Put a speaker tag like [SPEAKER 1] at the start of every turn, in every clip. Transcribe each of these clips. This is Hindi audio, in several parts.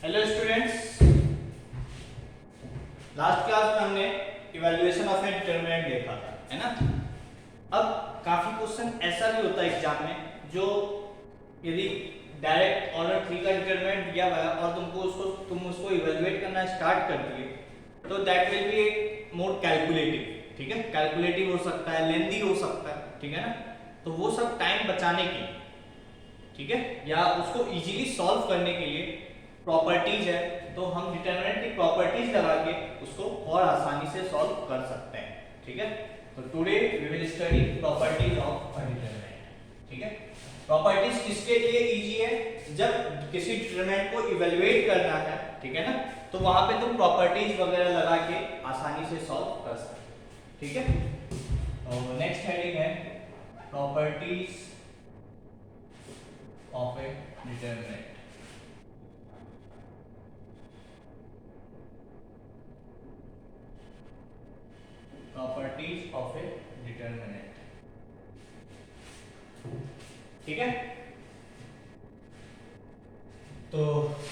[SPEAKER 1] हेलो स्टूडेंट्स, लास्ट क्लास में हमने इवैल्यूएशन ऑफ ए डिटरमिनेंट देखा था, है ना। अब काफी क्वेश्चन ऐसा भी होता है एग्जाम में जो यदि डायरेक्ट ऑर्डर 3 का डिटरमिनेंट दिया हुआ है और तुम उसको इवैल्यूएट करना स्टार्ट कर दिए तो that will be more calculative. ठीक है, कैलकुलेटिव हो सकता है, लेंदी हो सकता है, ठीक है ना। तो वो सब टाइम बचाने के लिए, ठीक है, या उसको इजीली सॉल्व करने के लिए प्रॉपर्टीज है, तो हम डिटरमिनेंट की प्रॉपर्टीज लगा के उसको और आसानी से सॉल्व कर सकते हैं। ठीक है, तो today we will study properties of a determinant. ठीक है, प्रॉपर्टीज किसके लिए इजी है? जब किसी डिटरमिनेंट को इवैल्यूएट करना है, ठीक है ना, तो वहां पे तुम प्रॉपर्टीज वगैरह लगा के आसानी से सॉल्व कर सकते हो। ठीक है, और नेक्स्ट हेडिंग है properties of A determinant. Properties of A determinant. ठीक है, तो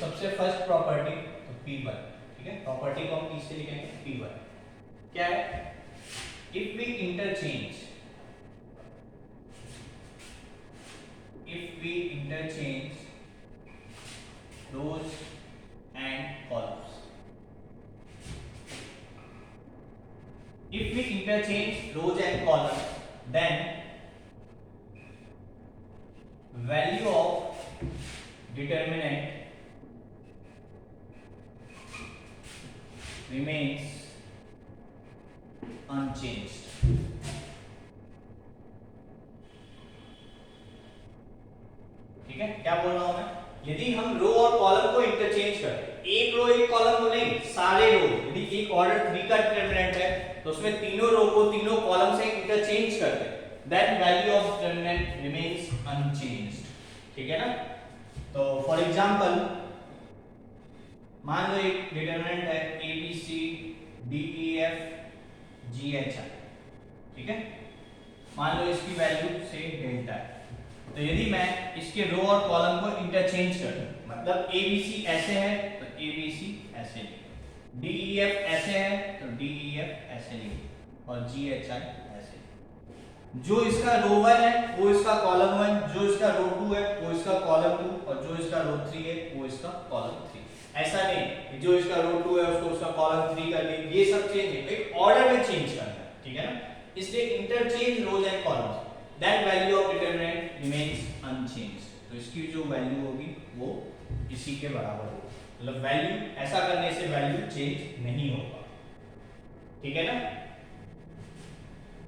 [SPEAKER 1] सबसे फर्स्ट प्रॉपर्टी तो P1। ठीक है, प्रॉपर्टी को हम P से लिखेंगे P1। क्या है? If we interchange rows and columns, if we interchange rows and columns, then value of determinant remains unchanged। ठीक है, क्या बोल रहा हूं मैं? यदि हम रो और कॉलम को इंटरचेंज करें, एक रो एक कॉलम को नहीं, सारे रो, यदि एक ऑर्डर 3 का डिटरमिनेंट है तो उसमें तीनों रो को तीनों कॉलम से इंटरचेंज कर दें, then value of determinant remains unchanged. ठीक है ना। तो फॉर एग्जांपल मान लो एक डिटरमिनेंट है a b c d e f g h i। ठीक है, मान लो इसकी वैल्यू से डेल्टा है, तो यदि मैं इसके रो और कॉलम को इंटरचेंज कर दूं, मतलब ABC ऐसे है तो ABC ऐसे लिखो, DEF ऐसे है तो DEF ऐसे लिखो, और GHI ऐसे। जो इसका रो 1 है वो इसका कॉलम 1, जो इसका रो 2 है वो इसका कॉलम 2, और जो इसका रो 3 है वो इसका कॉलम 3। ऐसा नहीं कि जो इसका रो 2 है उसको उसका कॉलम 3 कर दे, ये सब चेंज है, एक ऑर्डर में चेंज करना है। ठीक है ना, इसलिए interchange rows and columns, then value of determinant remains unchanged। तो इसकी जो वैल्यू होगी वो इसी के बराबर होगी, मतलब वैल्यू ऐसा करने से वैल्यू चेंज नहीं होगा। ठीक है ना,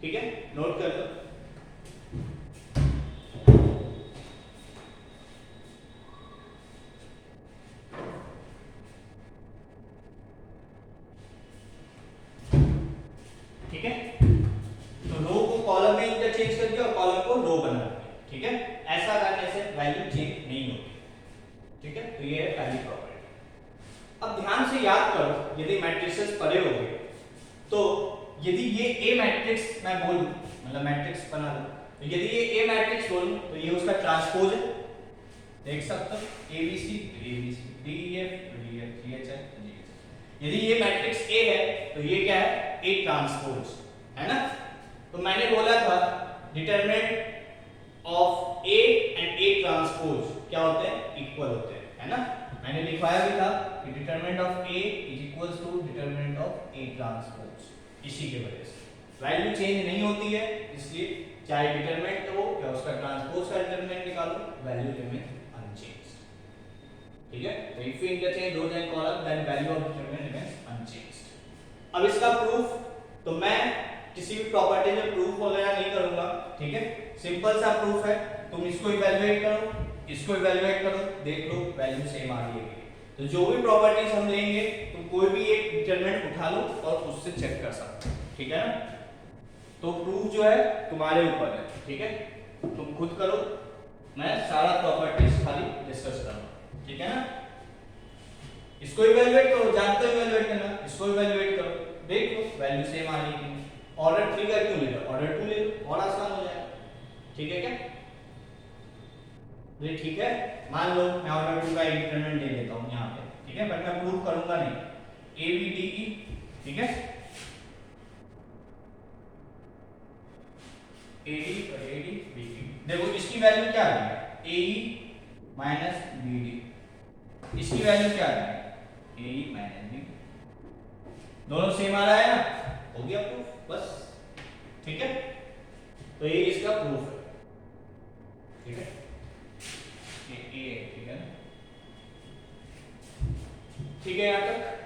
[SPEAKER 1] ठीक है, नोट कर लो। ठीक है, तो रो को कॉलम में इंटरचेंज कर दिया और कॉलम को रो बना दिया। ठीक है, ऐसा करने से वैल्यू चेंज नहीं होती। ठीक है, तो ये है पहली प्रॉपर्टी। अब ध्यान से याद करो, यदि मैट्रिसेस पढ़े होंगे तो यदि ये A मैट्रिक्स मैं बोलूं, मतलब मैट्रिक्स बना लूं, तो यदि ये A मैट्रिक्स बोलूं तो ये उसका ट्रांसपोज है, देख सकते हो, ABC ABC DEF DEF GHI GHI। यदि ये मैट्रिक्स A है तो ये क्या है? A ट्रांसपोज, है ना। तो मैंने बोला था determinant of A and A transpose क्या होते हैं? इक्वल होते हैं, है ना। मैंने लिखवाया भी था कि determinant of A is equals to determinant of A transpose. इसी के वजह से वैल्यू चेंज नहीं होती है, इसलिए चाहे डिटरमिनेंट हो या उसका ट्रांसपोज का डिटरमिनेंट निकालो, वैल्यू रिमेन अनचेंज्ड। ठीक है, तो if we interchange rows and column then value of determinant remains unchanged. अब इसका प्रूफ तो मैं किसी भी प्रॉपर्टी में प्रूफ वगैरह नहीं करूंगा। ठीक है, सिंपल सा प्रूफ है, तुम इसको इवैल्यूएट करो, इसको इवैल्यूएट करो, देख लो वैल्यू सेम आ रही है। तो जो भी प्रॉपर्टीज हम लेंगे तुम कोई भी एक डिटरमिनेंट उठा लो और उससे चेक कर सकते हो। ठीक है ना, तो प्रूफ जो है तुम्हारे ऊपर है। ठीक है, तुम खुद करो, मैं सारा प्रॉपर्टीज खाली डिस्कस करूंगा। ठीक है ना, इसको इवैल्यूएट करो, जानते हो इवैल्यूएट करना, इसको इवैल्यूएट करो, देख लो वैल्यू सेम आ रही है। ऑर्डर 3 का क्यों ले लो, ऑर्डर 2 ले लो, और आसान हो जाएगा। ठीक है क्या? ये ठीक है, मान लो मैं ऑर्डर 2 का डिटरमिनेंट ले लेता हूं यहां पे। ठीक है, बट मैं प्रूव करूंगा नहीं। ए बी डी ई, ठीक है, ए डी और ए डी बी डी। देखो इसकी वैल्यू क्या आ रही है, ए ई माइनस बी डी। इसकी वैल्यू क्या आ रही है, ए ई माइनस बी डी। दोनों सेम आ रहा है ना, हो गया प्रूफ बस। ठीक है, तो ये इसका प्रूफ है। ठीक है, ये ए, ठीक है, ठीक है यहां तक।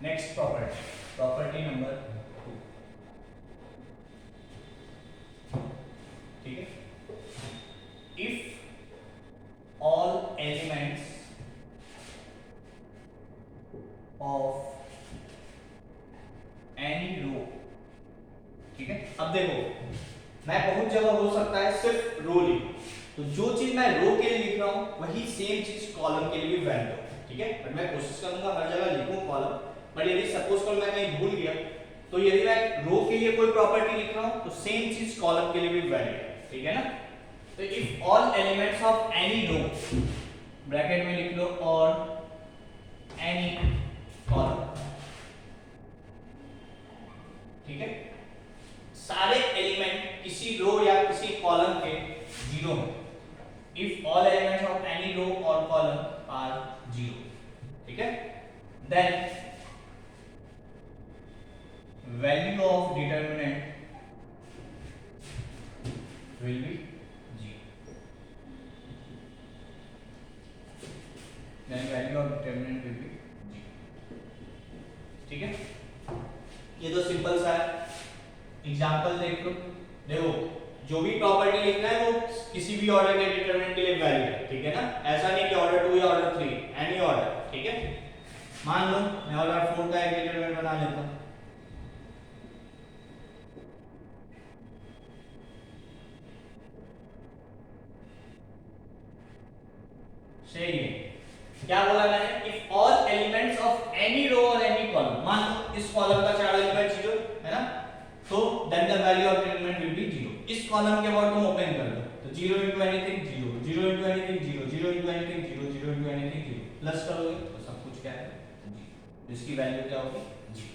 [SPEAKER 1] नेक्स्ट प्रॉपर्टी, प्रॉपर्टी नंबर 2, ठीक है, if all elements of any row, ठीक है। अब देखो मैं बहुत जगह हो सकता है सिर्फ रो लिखूं, तो जो चीज मैं रो के लिए लिख रहा हूं वही सेम चीज कॉलम के लिए भी वैलिड हो, ठीक है। पर मैं कोशिश करूंगा हर जगह लिखूं कॉलम, बट यदि सपोज कर मैं कहीं भूल गया, तो यदि मैं रो के लिए कोई प्रॉपर्टी लिख रहा हूं तो सेम चीज कॉलम के लिए भी वैलिड है, ठीक है ना। तो if all elements of any row, bracket में लिख लो, और एनी कॉलम, ठीक है, सारे एलिमेंट किसी रो या किसी कॉलम के जीरो हैं। If all elements of any row और कॉलम आर जीरो, ठीक है, then value of determinant will be 0, then value of determinant will be 0, ठीक है। ये तो सिंपल सा है, एग्जांपल देख लो। देखो जो भी प्रॉपर्टी लिखना है वो किसी भी ऑर्डर के डिटरमिनेंट के लिए वैलिड है, ठीक है ना। ऐसा नहीं कि ऑर्डर 2 या ऑर्डर 3, एनी ऑर्डर, ठीक है। मान लो मैं ऑर्डर 4 का एक डिटरमिनेंट बना लेता हूं, सही है। क्या बोला मैंने, if all elements of any row और एनी कॉलम, मान लो इस कॉलम का चार एलिमेंट 0 है ना, तो then the value of determinant will be 0। इस कॉलम के बॉटम ओपन कर लो, तो 0 into anything 0, 0 into anything 0, 0 into anything 0, 0 into anything 0, plus करोगे तो सब कुछ क्या है 0, इसकी वैल्यू क्या होगी 0,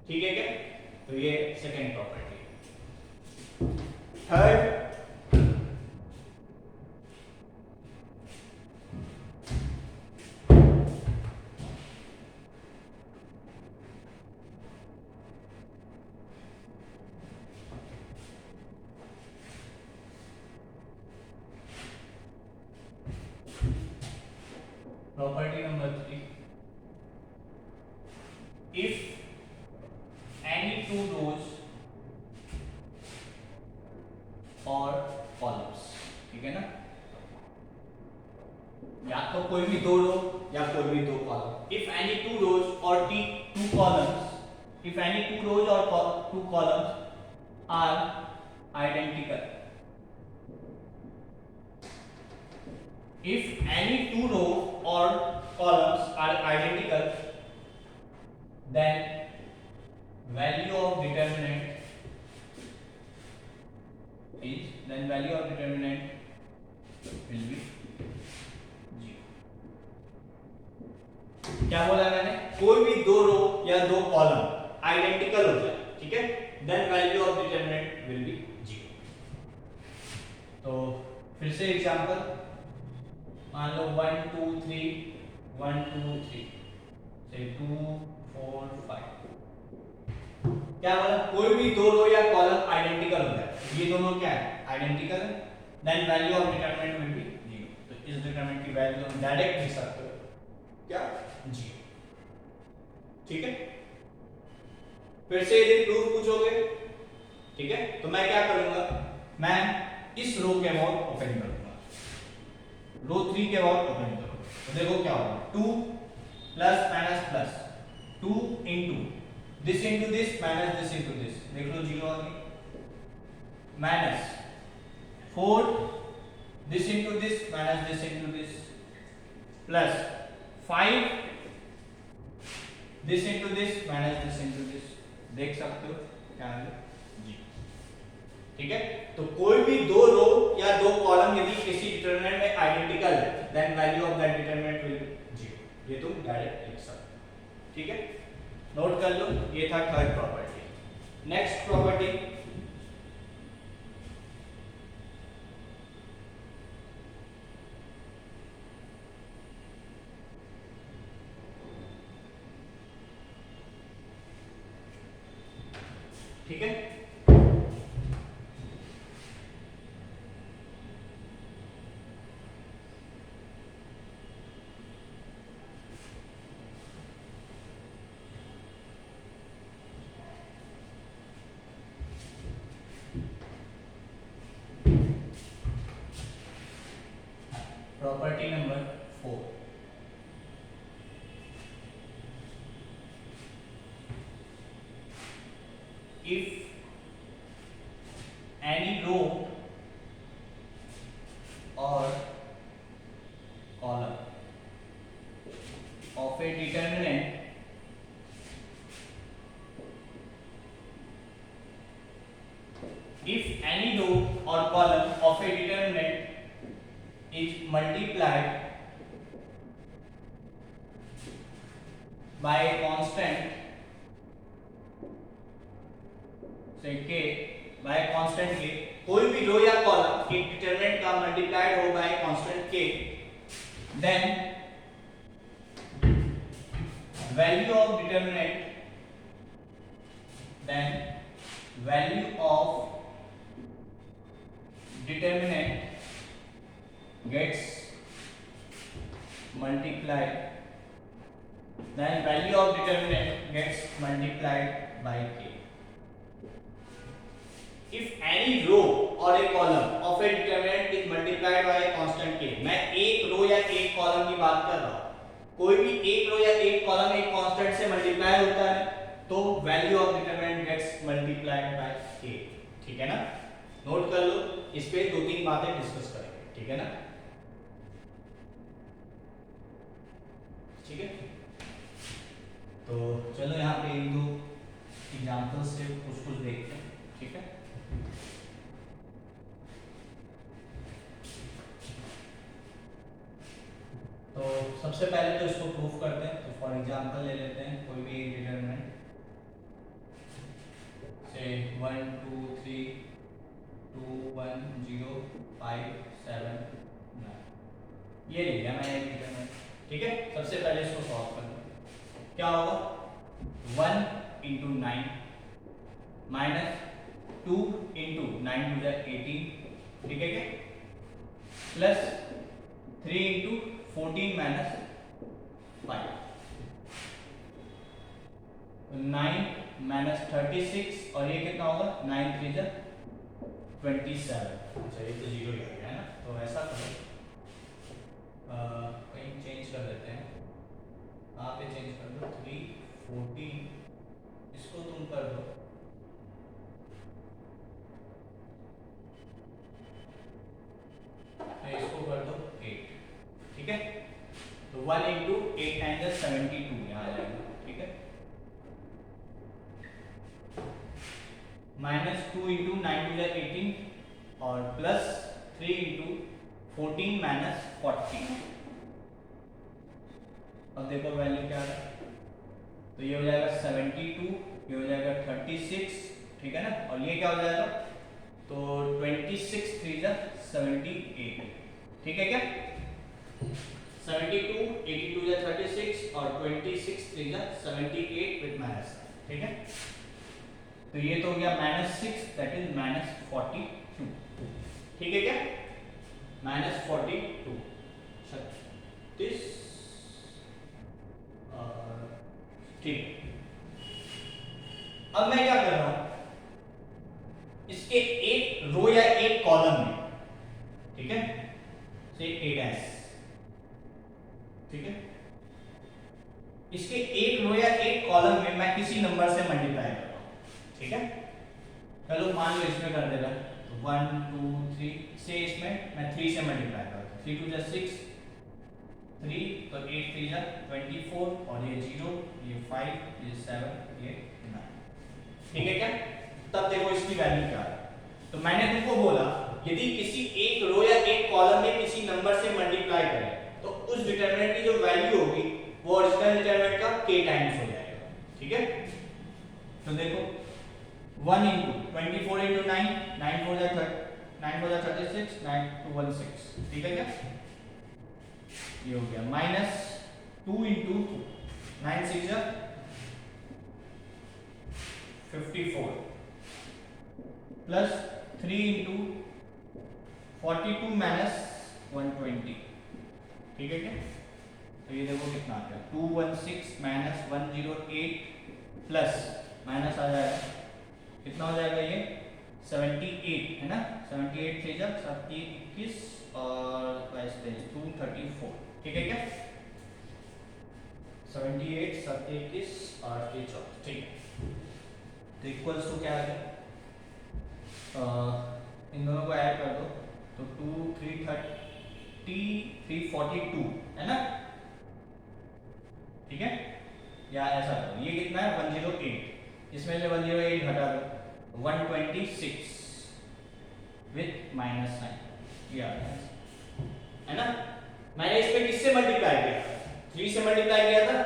[SPEAKER 1] ठीक है क्या। तो ये second property. Third, property number 3, if any two rows or columns, ठीक है ना, या तो कोई भी दो रो या कोई भी दो column. If any two rows और two columns, if any two rows और two columns are identical, if any two rows or columns are identical, then value of determinant will be 0। क्या बोला मैंने, कोई भी दो रो या दो कॉलम आइडेंटिकल हो जाए, ठीक है, then value of determinant will be 0। तो फिर से एग्जांपल, मान लो 1 2 3 1 2 3 से 2 4 5, क्या बोला, कोई भी दो रो या कॉलम आइडेंटिकल होता है, ये दोनों क्या है आइडेंटिकल है, then value of determinant will be 0। तो इस डिटरमिनेंट की वैल्यू हम डायरेक्ट लिख सकते हो क्या 0, ठीक है। फिर से यदि प्रूफ पूछोगे, ठीक है, तो मैं क्या करूंगा, मैं इस रो के अबाउट ओपन करूंगा, रो 3 के अबाउट ओपन करो, तो देखो क्या होगा, 2 plus minus plus 2 into this into this minus this into this, देख लो 0 आ गई, minus 4 this into this minus this into this, plus 5 this into this minus this into this, देख सकते हो क्या है जी। ठीक है, तो कोई भी दो रो या दो कॉलम यदि किसी डिटरमिनेंट में आइडेंटिकल है then value of that determinant will be 0, ये तुम डायरेक्ट लिख सकते हो। ठीक है, नोट कर लो, ये था थर्ड प्रॉपर्टी। नेक्स्ट प्रॉपर्टी, ठीक है, property number 4, if any row or column of a determinant if any row or column of a determinant is multiplied by a constant say k, by a constant k, कोई भी रो या कॉलम एक डिटरमिनेंट का मल्टीप्लाइड हो bye constant k, then value of determinant, then value of determinant gets multiplied, then value of determinant gets multiplied by k. If any row or a column of a determinant is multiplied by a constant k, मैं एक रो या एक कॉलम की बात कर रहा हूं, कोई भी एक रो या एक कॉलम एक कांस्टेंट से मल्टीप्लाई होता है तो value of determinant gets multiplied by k। ठीक है ना, नोट कर लो, इस पे दो तीन बातें डिस्कस करेंगे। ठीक है ना, ठीक है, तो चलो यहाँ पे एक दो एग्जांपल से कुछ देखते हैं। ठीक है, तो सबसे पहले तो इसको प्रूफ करते हैं। तो फॉर एग्जांपल ले लेते हैं कोई भी एक डिटरमिनेंट से 1 2 3 2 1 0 5 7 9, ये ले लिया मैंने एक डिटरमिनेंट। ठीक है, सबसे पहले इसको सॉल्व कर लो, क्या होगा 1 into 9 minus 2 into 9 to the 18, ठीक है क्या, प्लस 3 इंटू 14 माइनस 5, 9 माइनस 36 और ये कितना होगा 9 3 जा 27। अच्छा, ये तो जीरो ही आ गया है ना, तो ऐसा करो कहीं चेंज कर देते हैं, यहाँ पे चेंज कर दो 3 14, इसको तुम कर दो तो इसको कर दो 8। ठीक है, तो 1 इंटू 8 टाइम्स 72 यहाँ आ जाएगा। ठीक है, माइनस 2 इंटू 9 टू 18 और प्लस 3 इंटू 14 माइनस 40। अब देखो वैल्यू क्या है, तो ये हो जाएगा 72, ये हो जाएगा 36। ठीक है ना, और ये क्या हो जाएगा, तो 26 3 जा 78। ठीक है क्या, 72 82 जा 36 और 26 3 जा 78 विद माइनस। ठीक है, तो ये तो हो गया -6, दैट इज -42। ठीक है क्या, -42 36। ठीक, अब मैं क्या कर रहा हूं, इसके एक रो या एक कॉलम में, ठीक है, से 8s, ठीक है, इसके एक रो या एक कॉलम में मैं किसी नंबर से मल्टीप्लाई कर रहा हूं। ठीक है, चलो मान लो इसमें कर देगा, तो 1 2 3 से इसमें मैं 3 से मल्टीप्लाई करता हूं, 3 2 जा 6 3 तो 8 3 जा 24 और ये 0 ये 5 ये 7 ये 9। ठीक है क्या? तब देखो इसकी वैल्यू क्या है। तो मैंने तुमको बोला यदि किसी एक रो या एक कॉलम में किसी नंबर से मल्टीप्लाई करें तो उस डिटरमिनेंट की जो वैल्यू होगी वो ओरिजिनल डिटरमिनेंट का k टाइम्स हो जाएगा। ठीक है? तो देखो 1 into 24 into 9 9 4 जा 36 9 2 1 6। ठीक है क्या? ये हो गया माइनस 2 into 9 6 जा 54 प्लस 3 into 42 माइनस 120। ठीक है क्या? तो ये देखो कितना आ गया 216 माइनस 108 प्लस माइनस आ जाएगा कितना हो जाएगा ये 78 है ना। 78 से जब 7 21 और 234। ठीक है क्या? 78 7 21 और 8 4। ठीक है। तो इक्वल्स टू क्या आ गया इन दोनों को ऐड कर दो तो 2 330 342 है ना। ठीक है? या ऐसा करो ये कितना है 108 इसमें से 108 घटा दो 126 विथ माइनस साइन। ये आ गया है ना। मैंने इस पे किससे मल्टीप्लाई किया 3 से मल्टीप्लाई किया था।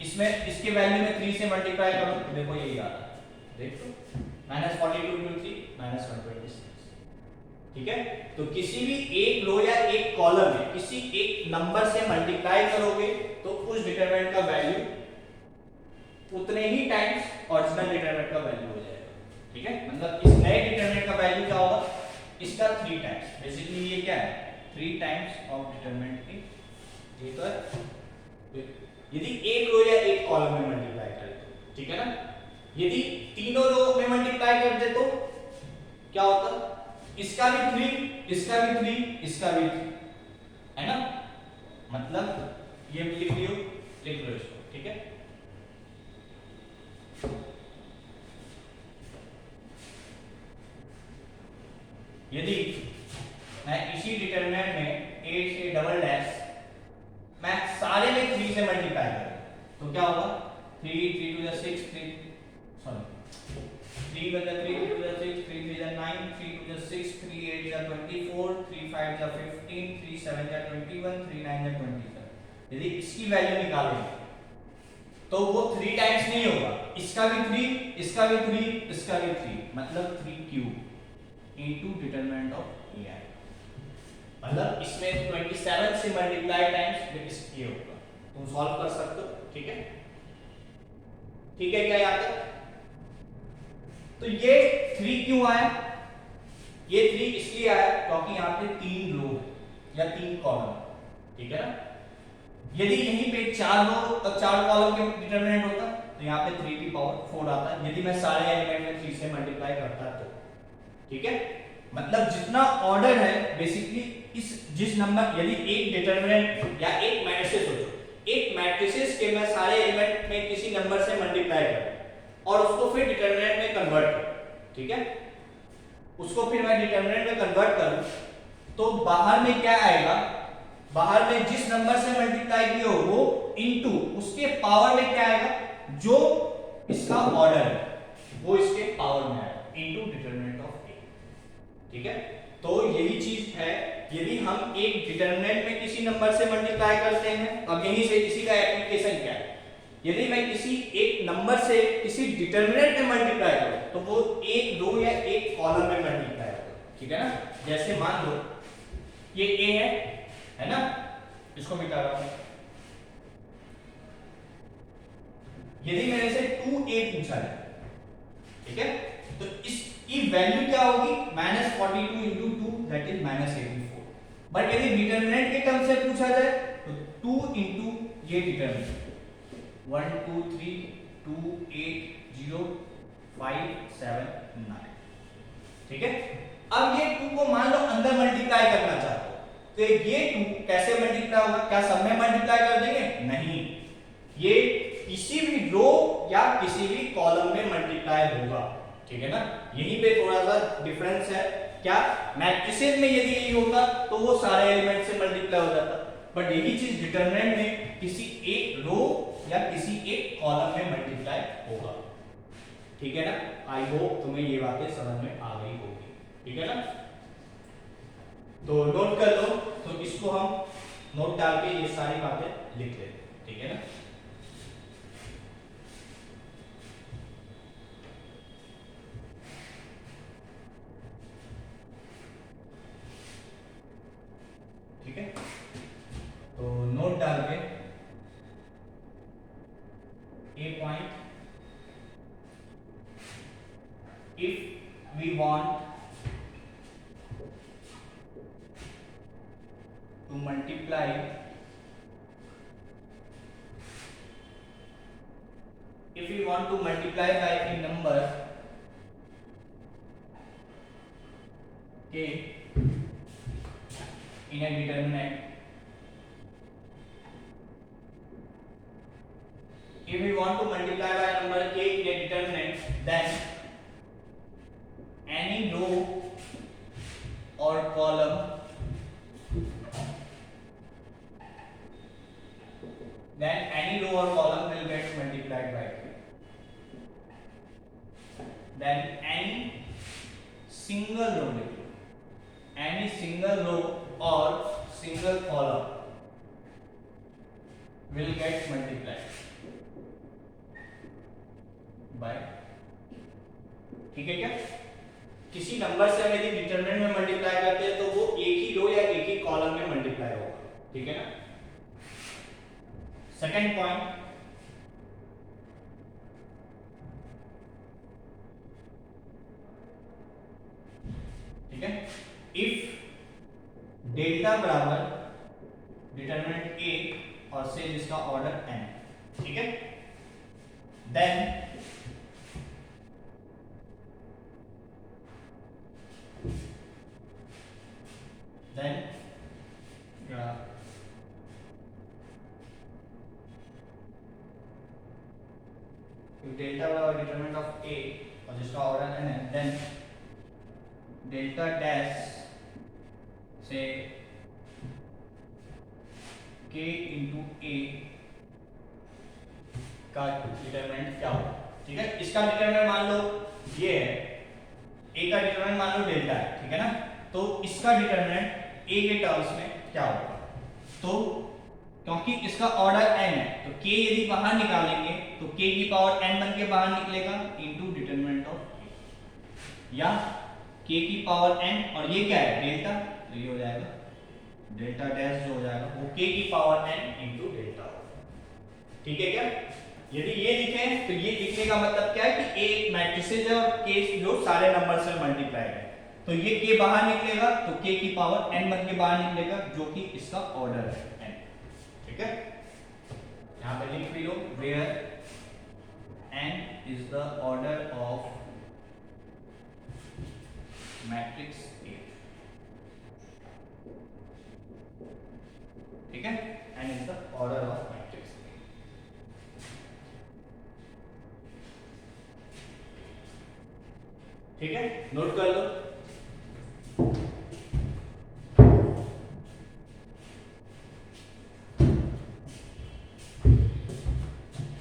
[SPEAKER 1] इसमें इसके वैल्यू में 3 से मल्टीप्लाई करो तो देखो यही आ रहा है। देखो माइनस 42 into 3 माइनस 126। ठीक है? तो किसी भी एक रो या एक कॉलम में किसी एक नंबर से मल्टीप्लाई करोगे तो उस डिटरमिनेंट का वैल्यू उतने ही टाइम्स ओरिजिनल डिटरमिनेंट का वैल्यू हो जाएगा। ठीक है? मतलब इस नए डिटरमिनेंट का वैल्यू क्या होगा इसका 3 टाइम्स। बेसिकली ये क्या है 3 टाइम्स ऑफ डिटरमिनेंट की। ये तो है यदि एक रो या एक कॉलम में मल्टीप्लाई करें तो। ठीक है ना। यदि तीनों रो में मल्टीप्लाई कर दे तो क्या होता इसका भी 3 इसका भी 3 इसका भी 3 है ना। मतलब ये लिख लो इसको। ठीक है? यदि मैं इसी डिटरमिनेंट में 8 से डबल डैश मैं सारे में 3 से मल्टीप्लाई करूं तो क्या होगा 3 3 2 6 3 3 1 3 2 6 3 3 9 3 2 6 3 8 24 3 5 15 3 7 21 3 9 27। यदि इसकी वैल्यू निकालेंगे तो वो 3 टाइम्स नहीं होगा इसका भी 3 इसका भी 3 इसका भी 3 मतलब 3 क्यूब इनटू डिटरमिनेंट ऑफ ए आएगा। मतलब इसमें 27 से मल्टीप्लाई टाइम्स ये होगा। तुम सॉल्व कर सकते हो। ठीक है? ठीक है क्या यहाँ तक? तो ये 3 क्यों आया ये 3 इसलिए आया क्योंकि यहाँ पे 3 रो या 3 कॉलम। ठीक है ना। यदि यहीं पे 4 रो और 4 कॉलम के डिटरमिनेंट होता तो यहाँ पे 3 की पावर 4 आता यदि मैं सारे एलिमेंट में 3 से मल्टीप्लाई करता तो। ठीक है? मतलब जितना ऑर्डर है बेसिकली इस जिस नंबर यदि एक डिटरमिनेंट या एक मैट्रिसेस सोचो एक मैट्रिसेस के मैं सारे एलिमेंट में किसी नंबर से मल्टीप्लाई करूं और उसको फिर डिटरमिनेंट में कन्वर्ट करूं। ठीक है? उसको फिर मैं डिटरमिनेंट में कन्वर्ट करूं तो बाहर में क्या आएगा बाहर में जिस नंबर से मल्टीप्लाई किया हो वो इनटू उसके पावर में क्या आएगा जो इसका ऑर्डर है वो इसके पावर में आएगा इनटू डिटरमिनेंट ऑफ ए। ठीक है? तो यही चीज है यदि हम एक डिटरमिनेंट में किसी नंबर से मल्टीप्लाई करते हैं। अब यहीं से इसी का एप्लीकेशन क्या है यदि मैं किसी एक नंबर से किसी डिटरमिनेंट में मल्टीप्लाई करूं तो वो एक रो या एक कॉलम में मल्टीप्लाई होगा। ठीक है ना। जैसे मान लो ये ए है ना। इसको मिटा रहा हूं। यदि मेरे से 2a पूछा है ठीक है तो इसकी वैल्यू क्या होगी -42 into 2 दैट इज -84। बट यदि डिटरमिनेंट के टर्म से पूछा जाए तो 2 into ये डिटरमिनेंट 1 2 3 2 8 0 5 7 9। ठीक है? अब ये 2 को मान लो अंदर मल्टीप्लाई करना चाहते हो तो ये 2 कैसे मल्टीप्लाई होगा क्या सब में मल्टीप्लाई कर देंगे नहीं ये किसी भी रो या किसी भी कॉलम में मल्टीप्लाई होगा। ठीक है ना। यहीं पे थोड़ा सा डिफरेंस है क्या मैट्रिसेस में यदि यही होता तो वो सारे एलिमेंट से मल्टीप्लाई हो जाता बट यही चीज डिटरमिनेंट में किसी एक रो या किसी एक कॉलम में मल्टीप्लाई होगा। ठीक है ना? आई होप तुम्हें ये बातें समझ में आ गई होगी। ठीक है ना? तो नोट कर लो, तो इसको हम नोट डाल के ये सारी बातें लिख लेते हैं। ठीक है ना? ठीक है, तो नोट डाल के a point, if we want to multiply, if we want to multiply by a number k in a determinant, if we want to multiply by a number k in a determinant, then any row or column, will get multiplied by k. Then any single row or single column will get multiplied by, ठीक है क्या? किसी नंबर से हम यदि डिटरमिनेंट में मल्टीप्लाई करते हैं तो वो एक ही रो या एक ही कॉलम में मल्टीप्लाई होगा। ठीक है ना? सेकंड पॉइंट, ठीक है, इफ डेल्टा बराबर डिटरमिनेंट ए और से जिसका ऑर्डर n, ठीक है, देन if delta बराबर डिटरमिनेंट ऑफ a और जिसका ऑर्डर n है, देन डेल्टा डैश से k इंटू ए का डिटरमिनेंट क्या होगा? ठीक है, इसका डिटरमिनेंट मान लो ये है, a का डिटरमिनेंट मान लो डेल्टा है। ठीक है ना? तो इसका डिटरमिनेंट a के टर्म्स में क्या होगा? तो क्योंकि इसका ऑर्डर n है तो k यदि बाहर निकालेंगे तो k की पावर n बन के बाहर निकलेगा इनटू डिटरमिनेंट ऑफ a, या k की पावर n और ये क्या है डेल्टा, तो ये हो जाएगा डेल्टा डैश जो हो जाएगा वो k की पावर n इनटू डेल्टा होगा। ठीक है क्या? यदि ये लिखें तो ये लिखने का मतलब क्या है कि a मैट्रिसेस है और k जो सारे नंबर से मल्टीप्लाई है, तो ये k बाहर निकलेगा तो k की पावर n बन के बाहर निकलेगा जो कि इसका ऑर्डर है n। ठीक है, यहां पे लिख भी लो where n is the order of matrix A। ठीक है, n is the order of matrix A। ठीक है, नोट कर लो।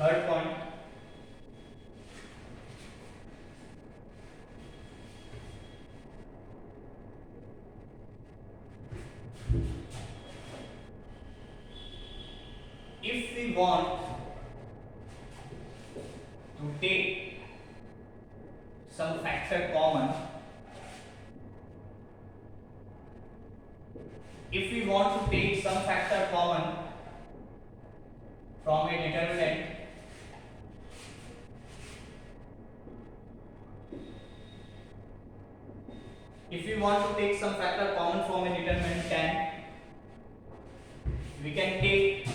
[SPEAKER 1] Third point, if we want to take some factor common, if we want to take some factor common from a determinant, if we want to take some factor common from a determinant, then we can take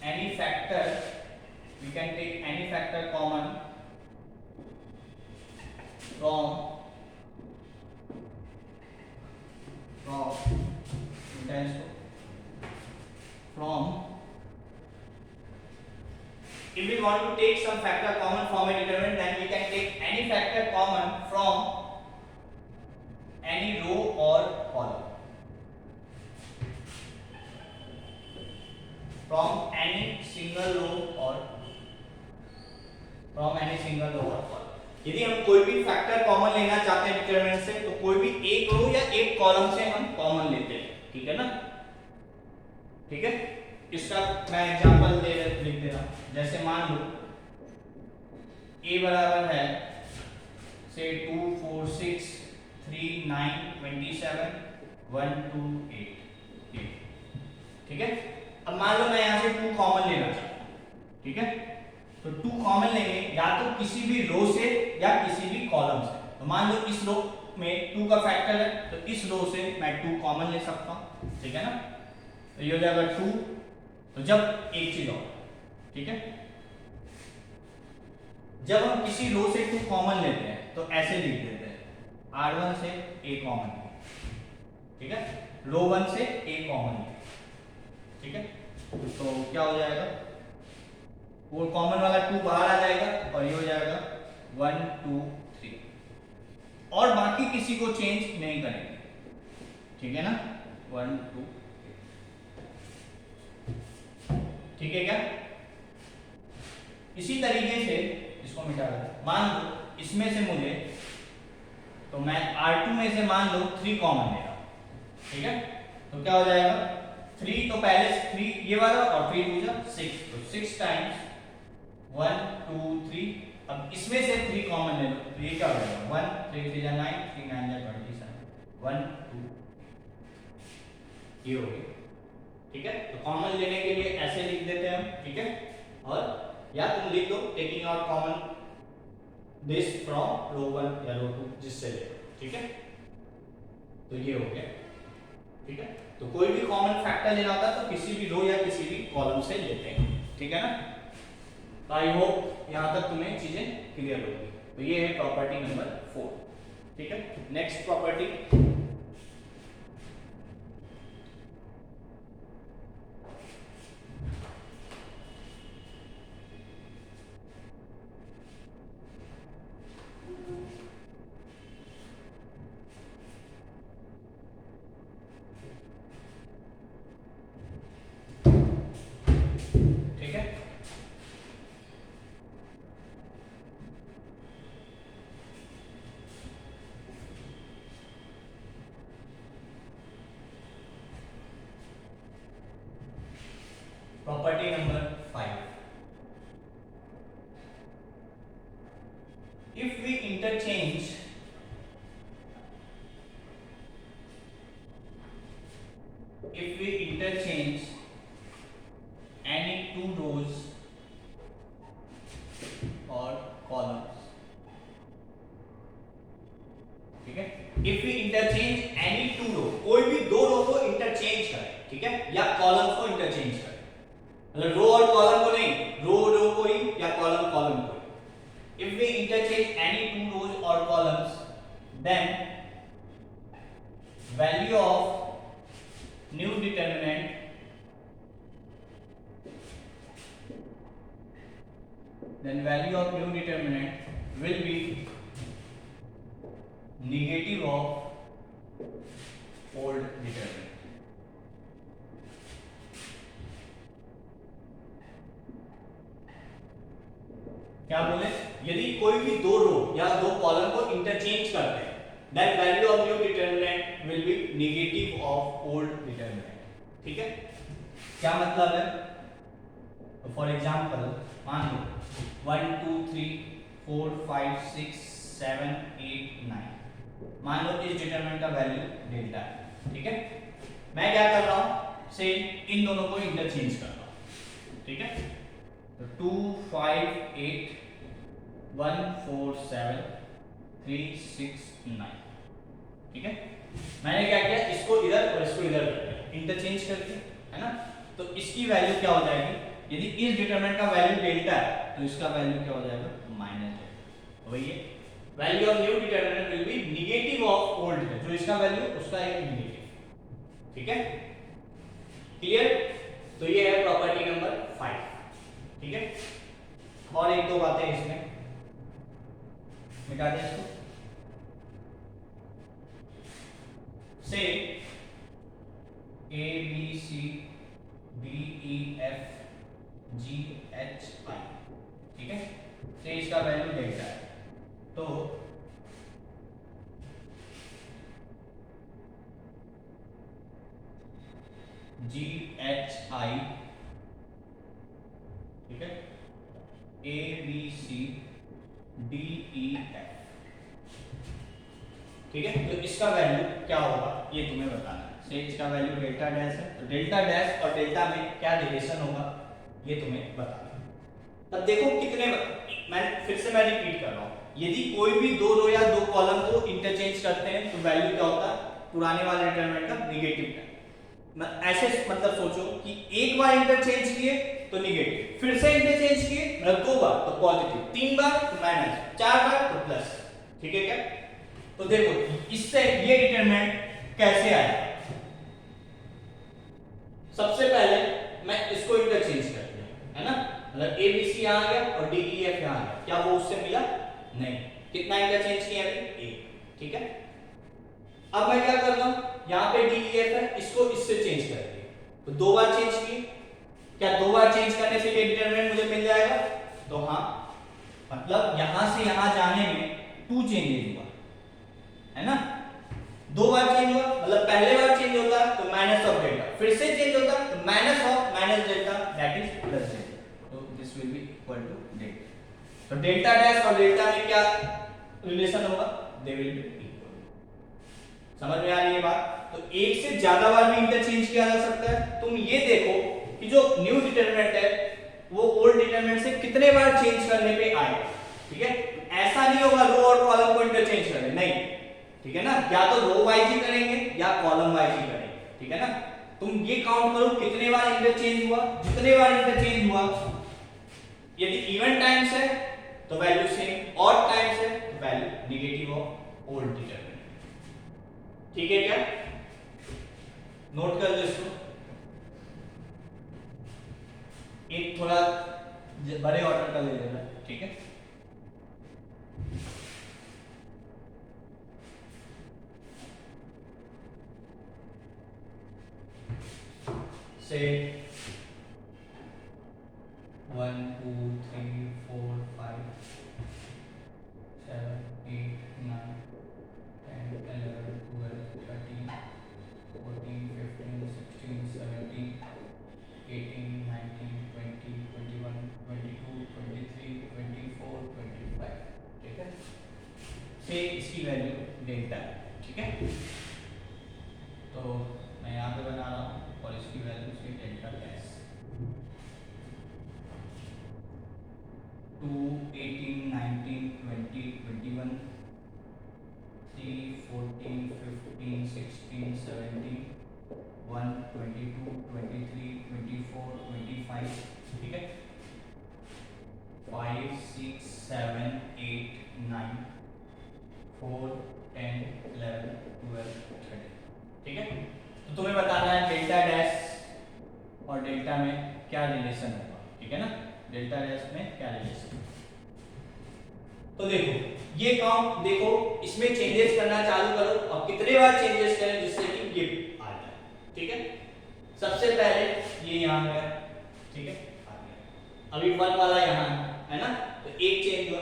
[SPEAKER 1] any factor, we can take any factor common from if we want to take some factor common from a determinant, then we can take any factor common from from any single row और कॉलम। यदि हम कोई भी फैक्टर कॉमन लेना चाहते हैं डिटरमिनेंट से, तो कोई भी एक रो या एक कॉलम से हम कॉमन लेते हैं, ठीक है ना। ठीक है, इसका मैं एग्जांपल लिख दे रहा हूं। जैसे मान लो a बराबर है से 2 4 6 3 9 27 1 2 8 8, ठीक है। अब मान लो मैं यहां से 2 कॉमन लेना चाहता हूं, ठीक है। तो 2 कॉमन लेंगे या तो किसी भी रो से या किसी भी कॉलम से। तो मान लो इस रो में 2 का फैक्टर है, तो इस रो से मैं 2 कॉमन ले सकता हूं, ठीक है ना। तो ये हो जाएगा 2। तो जब एक चीज और, ठीक है, जब हम किसी रो से 2 कॉमन लेते हैं तो ऐसे लिख देते हैं R1 से A कॉमन, ठीक है, रो 1 से A कॉमन, ठीक है। तो क्या हो जाएगा, वो कॉमन वाला 2 बाहर आ जाएगा और ये हो जाएगा 1 2 3, और बाकी किसी को चेंज नहीं करेंगे, ठीक है ना। 1 2, ठीक है क्या। इसी तरीके से इसको मिटा दो। मान लो इसमें से मुझे, तो मैं R2 में से मान लो 3 कॉमन ले रहा हूं, ठीक है। तो क्या हो जाएगा, 3 तो पहले 3 ये वाला और 3 दूसरा 6, तो 6 टाइम्स 1 2 3। अब इसमें से 3 कॉमन ले लो, तो ये क्या हो जाएगा 1 3 3 9 3 9 27 1 2, ये हो गया, ठीक है। तो कॉमन लेने के लिए ऐसे लिख देते हैं हम, ठीक है। और या तुम लिख दो taking out common this from row 1 या रो 2, जिससे ले, ठीक है। तो ये हो गया, ठीक है। तो कोई भी कॉमन फैक्टर लेना होता है तो किसी भी रो या किसी भी कॉलम से लेते हैं, ठीक है ना। आई होप यहां तक तुम्हें चीजें क्लियर होगी। तो ये है प्रॉपर्टी नंबर 4, ठीक है। नेक्स्ट प्रॉपर्टी, ठीक है। Property number 5, if we interchange any 2 rows or columns, ठीक है। if we interchange any 2 row, कोई भी 2 रो को इंटरचेंज करें, ठीक है, या कॉलम्स को इंटरचेंज करें, मतलब रो और कॉलम को नहीं, रो को ही या कॉलम को ही। if we interchange any 2 rows or columns, then value of new determinant will be negative of old determinant। क्या बोले, यदि कोई भी 2 रो या 2 कॉलम को इंटरचेंज करते हैं, then value of new determinant will be negative of old determinant, ठीक है। क्या मतलब है, तो फॉर एग्जांपल मान लो 1 2 3 4 5 6 7 8 9, मान लो इस डिटरमिनेंट का वैल्यू डेल्टा है, ठीक है। मैं क्या कर रहा हूं, से इन दोनों को इंटरचेंज कर रहा हूं, ठीक है। तो 2 5 8 1 4 7 3 6 9, ठीक है। मैंने क्या किया, इसको इधर और इसको इधर कर दिया, इंटरचेंज करके, है ना। तो इसकी वैल्यू क्या हो जाएगी, यदि इस डिटरमिनेंट का वैल्यू डेल्टा है तो इसका वैल्यू क्या हो जाएगा, माइनस है। वही है, value of new determinant will B negative of old है, जो इसका वैल्यू उसका है नेगेटिव, ठीक है। क्लियर। तो ये है प्रॉपर्टी नंबर 5, ठीक है। और एक दो बातें इसमें मिटा दें इसको। से A B C DEFGHI, ठीक है। तो इसका वैल्यू डेल्टा है। तो GHI, ठीक है, ABCDEF, ठीक है। तो इसका वैल्यू क्या होगा ये तुम्हें बताना है। से इसका वैल्यू डेल्टा डैश है, तो डेल्टा डैश और डेल्टा में क्या रिलेशन होगा ये तुम्हें बताना है। तब देखो कितने, मैं रिपीट कर रहा हूं, यदि कोई भी दो रो या दो कॉलम को इंटरचेंज करते हैं तो वैल्यू क्या होता है, पुराने वाले डिटरमिनेंट का नेगेटिव है। ऐसे मतलब सोचो कि एक बार इंटरचेंज किए तो नेगेटिव, फिर से इंटरचेंज किए मतलब दो बार तो पॉजिटिव, तीन बार तो माइनस, चार बार तो प्लस, ठीक है क्या। तो देखो इससे ये डिटरमिनेंट कैसे आया। सबसे पहले मैं इसको इंटरचेंज कर दिया, है ना, मतलब ABC यहां आ गया और DEF यहां आ गया, क्या वो उससे मिला नहीं। कितना इंटरचेंज किया अभी, एक, ठीक है। अब मैं क्या कर रहा हूं, यहां पे DEF है, इसको इससे चेंज कर दिया, तो दो बार चेंज किए, क्या दो बार चेंज करने से ये डिटरमिनेंट मुझे मिल जाएगा, तो हां, मतलब यहां से यहां जाने में 2 चेंजेस हुआ, है ना। दो बार चेंज हुआ मतलब पहले बार चेंज होता है तो माइनस ऑफ डेल्टा, फिर से चेंज होता है तो minus of minus delta that is plus delta, तो this will be equal to delta. तो डेल्टा डैश और डेल्टा में क्या रिलेशन होगा, दे विल बी इक्वल। समझ में आ रही है बात। तो एक से ज्यादा बार भी इंटरचेंज किया जा सकता है। तुम ये देखो कि जो न्यू डिटरमिनेंट है वो ओल्ड डिटरमिनेंट से कितने बार चेंज करने पे आएगा, ठीक है। ऐसा नहीं होगा रो और कॉलम को इंटरचेंज करें, नहीं, ठीक है ना, या तो रो वाइज ही करेंगे या कॉलम वाइज ही करेंगे, ठीक है ना। तुम ये काउंट करो कितने बार इंटरचेंज हुआ, जितने बार इंटरचेंज हुआ, यदि इवन टाइम्स है तो वैल्यू सेम, ऑड टाइम्स है तो value negative of old determinant, ठीक है क्या। नोट कर लो इसको, एक थोड़ा बड़े ऑर्डर का ले लेना, ठीक है। से 1 2 3 4 5 7 8 9 10 11 12 13 14 15 16 17 18 19 20 21 22 23 24 25, ठीक है। से इसकी वैल्यू डेल्टा है, ठीक है। तो मैं यहाँ पे बना रहा हूँ और इसकी वैल्यू से डेल्टा डैश 2 18 19 20 21 3 14 15 16 17 1 22 23 24 25, ठीक है। 5 6 7 8 9 4 10 11 12 13, ठीक है। तो तुम्हें बताना है डेल्टा डैश और डेल्टा में क्या रिलेशन होगा, ठीक है ना, डेल्टा डैश में क्या रिलेशन। तो देखो ये काउंट देखो, इसमें चेंजेस करना चालू करो, अब कितने बार चेंजेस करें जिससे कि ये आ जाए, ठीक है। सबसे पहले ये यहां गया, ठीक है, आ गया। अभी 1 वाला यहां है ना, तो एक चेंज हुआ,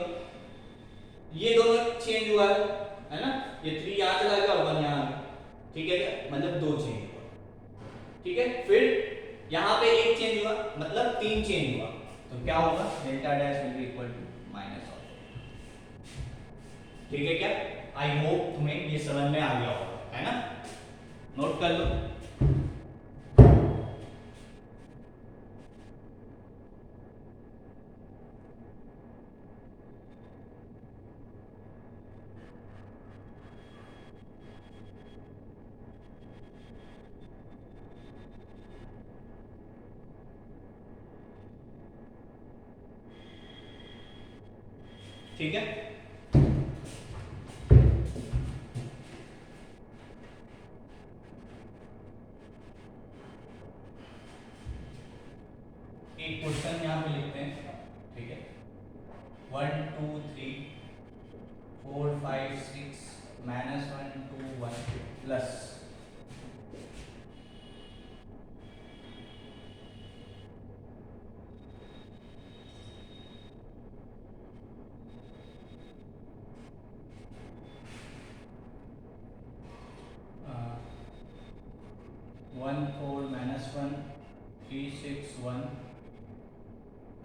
[SPEAKER 1] ये दोनों चेंज हुआ है ना, ये 3 यहां चला गया और 1 यहां आ गया, ठीक है क्या, मतलब 2 चेंज हुआ, ठीक है। फिर यहां पे एक चेंज हुआ मतलब 3 चेंज हुआ, तो क्या होगा, delta dash will be equal to minus of, ठीक है क्या। आई होप तुम्हें ये समझ में आ गया होगा, है ना, नोट कर लो। ठीक है, एक क्वेश्चन यहां पे लिखते हैं, ठीक है। 1 2 3 4 5 6 -1 2 1 प्लस 1 4 माइनस 1 3 6 1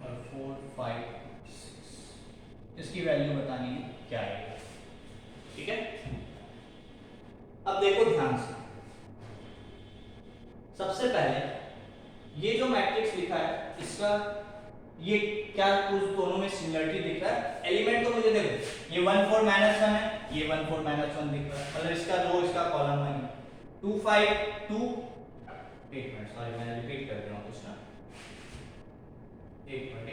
[SPEAKER 1] और 4 5 6, इसकी वैल्यू बतानी है क्या आएगा। ठीक है, अब देखो ध्यान से, सबसे पहले ये जो मैट्रिक्स लिखा है इसका ये क्या कुछ दोनों में सिमिलरिटी दिख रहा है। एलिमेंट तो मुझे देखो ये 1 4 माइनस 1 है, ये 1 4 माइनस 1 दिख रहा है, मतलब इसका रो इसका कॉलम नहीं है। 2 5 2, एक मिनट सॉरी मैंने रिपीट कर दिया कुछ ना, एक मिनट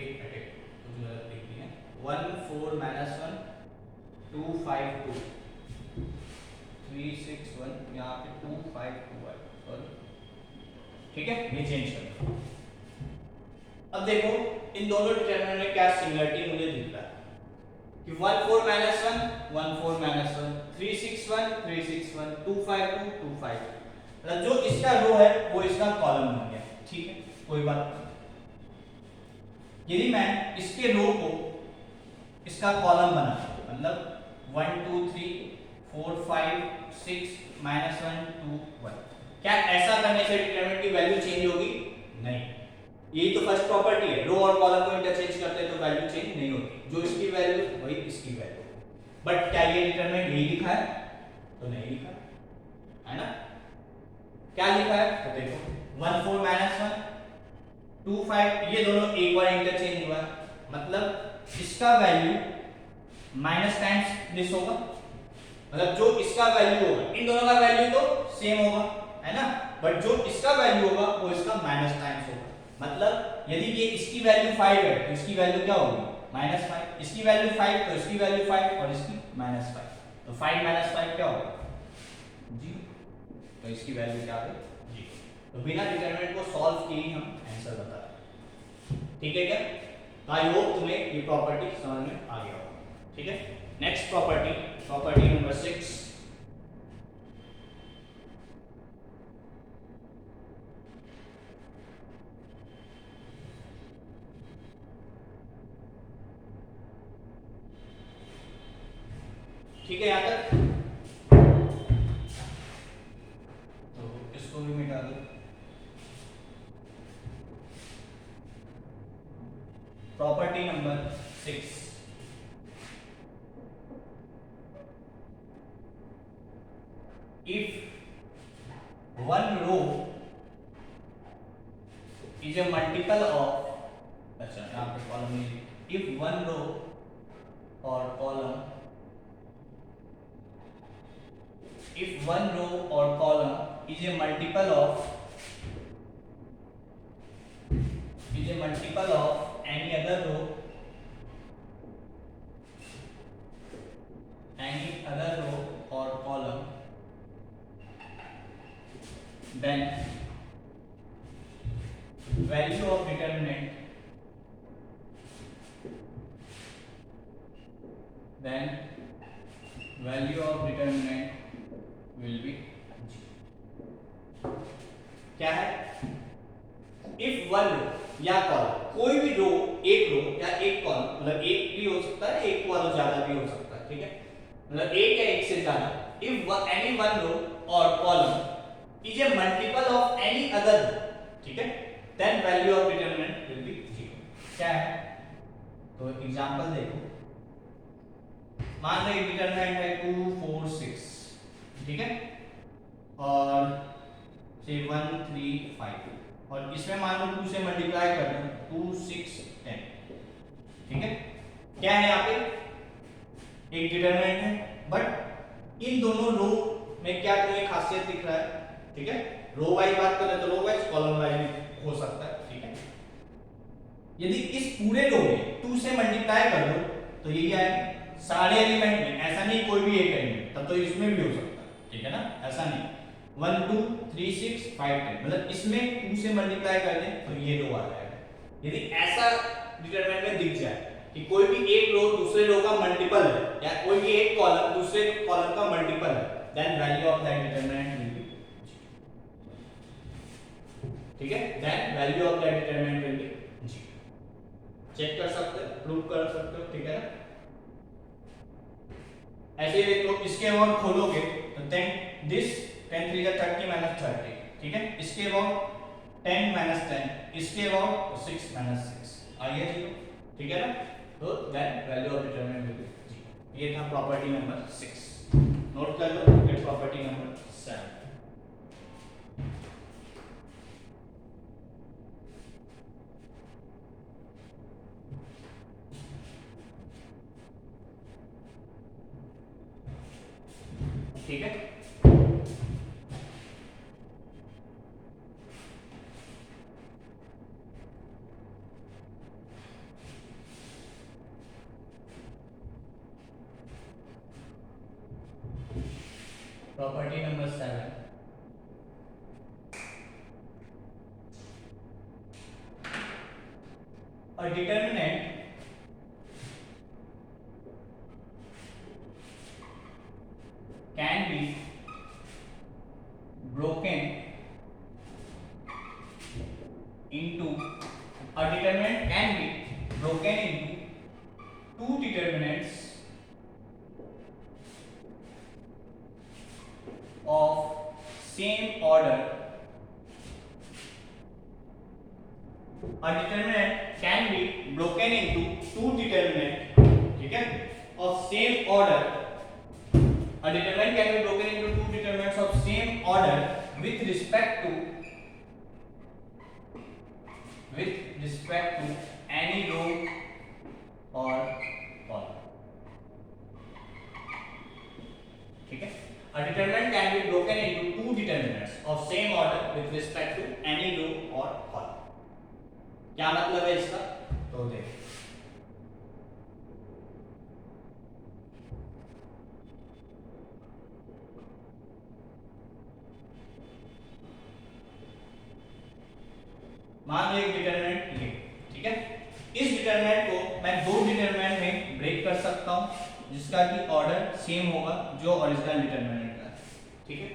[SPEAKER 1] कुछ गलत लिख दिया है। 1 4 माइनस 1 2 5 2 3 6 1, यहाँ पे 2 5 2 है सॉरी। ठीक है, ये चेंज कर दो। अब देखो इन दोनों डिटरमिनेंट में क्या सिमिलरिटी मुझे दिख रहा है कि 1 4 माइनस 1 1 4 माइनस 1 3 6 1 3 6 1 2 5 2 2 5, मतलब जो इसका रो है वो इसका कॉलम बन गया। ठीक है, कोई बात नहीं। यदि मैं इसके रो को इसका कॉलम बना, मतलब 1 2 3 4 5 6 माइनस 1 2 1, क्या ऐसा करने से डिटरमिनेंट की वैल्यू चेंज होगी? नहीं। यही तो फर्स्ट प्रॉपर्टी है, रो और कॉलम को इंटरचेंज करते हैं तो वैल्यू चेंज नहीं होती, जो इसकी वैल्यू वही इसकी वैल्यू। बट क्या ये डिटरमिनेंट यही लिखा है? तो नहीं लिखा है ना। क्या लिखा है तो देखो 1 4 माइनस 1 2 5, ये दोनों एक बार इंटरचेंज हुआ है, मतलब इसका वैल्यू माइनस टाइम्स दिस होगा, मतलब जो इसका वैल्यू होगा इन दोनों का वैल्यू तो सेम होगा है ना, बट जो इसका वैल्यू होगा वो इसका माइनस टाइम्स होगा। मतलब यदि ये इसकी वैल्यू 5 है तो इसकी वैल्यू क्या होगी? -5, इसकी वैल्यू 5 तो इसकी वैल्यू 5 और इसकी -5, तो 5 - 5 क्या होगा? 0, तो इसकी वैल्यू क्या है? 0। तो बिना डिटरमिनेंट को सॉल्व किए ही हम आंसर बता रहे हैं। ठीक है क्या? आई होप तुम्हें ये प्रॉपर्टी समझ में आ गया होगा। ठीक है, नेक्स्ट प्रॉपर्टी नंबर 6। ठीक है, यहां तक तो इसको भी मिटा दो। Property number 6, if one row is a multiple of, अच्छा यहाँ पे कॉलम नहीं, if one row or column, if one row or column is a multiple of any other row or column, then value of determinant will be 0। क्या है? इफ वन रो या कॉलम, कोई भी रो, एक रो या एक कॉलम, मतलब एक भी हो सकता है, एक वाला ज्यादा भी हो सकता है। ठीक है, मतलब एक या एक से ज्यादा, इफ एनी वन रो और column is a multiple of any other row, ठीक है, then value of determinant will be 0। क्या है? तो एग्जांपल देखो, मान लो डिटरमिनेंट है 2 4 6, ठीक है, और से 1 3 5, और इसमें मान लो 2 से मल्टीप्लाई कर दो 2 6 10, ठीक है। क्या है यहाँ पे? एक डिटरमिनेंट है, बट इन दोनों रो में क्या तुम्हें खासियत दिख रहा है? ठीक है, रो वाइज बात करें तो रो वाइज, कॉलम वाइज भी हो सकता है। ठीक है, यदि इस पूरे रो में 2 से मल्टीप्लाई कर दो तो यही आएगा सारे एलिमेंट में, ऐसा नहीं कोई भी एक एलिमेंट, तब तो इसमें भी हो सकता है। ठीक है ना, ऐसा नहीं 1 2 3 6 5 10, मतलब इसमें 2 से मल्टीप्लाई कर दें तो ये रो आ जाएगा। यदि ऐसा डिटरमिनेंट में दिख जाए कि कोई भी एक रो दूसरे रो का मल्टीपल है, या कोई भी एक कॉलम दूसरे कॉलम का मल्टीपल है, then value of that determinant will be 0। ठीक है, then value of that determinant will be 0। Check कर सकते हो, प्रूव कर सकते हो। ठीक है ना, ऐसे ही देखो, इसके और खोलोगे तो देन दिस 10 3 30 -30, ठीक है, इसके अबाउट 10 माइनस 10, इसके अबाउट 6 माइनस 6 आ गया 0, ठीक है ना। तो then value of determinant will be 0। ये था प्रॉपर्टी नंबर 6। नोट कर लो, फिर प्रॉपर्टी नंबर 7। ठीक है, property number 7, a determinant can be broken into two determinants of same order. A determinant can be broken into two determinants, ठीक है, of same order. A determinant can be broken into two determinants of same order with respect to any row or column. ठीक है, a determinant can be broken into two determinants of same order with respect to any row or column. क्या मतलब है इसका, तो देखो मान लो एक डिटरमिनेंट ये, ठीक है, इस डिटरमिनेंट को मैं दो डिटरमिनेंट में ब्रेक कर सकता हूं जिसका कि ऑर्डर सेम होगा जो ओरिजिनल डिटरमिनेंट का है, ठीक है।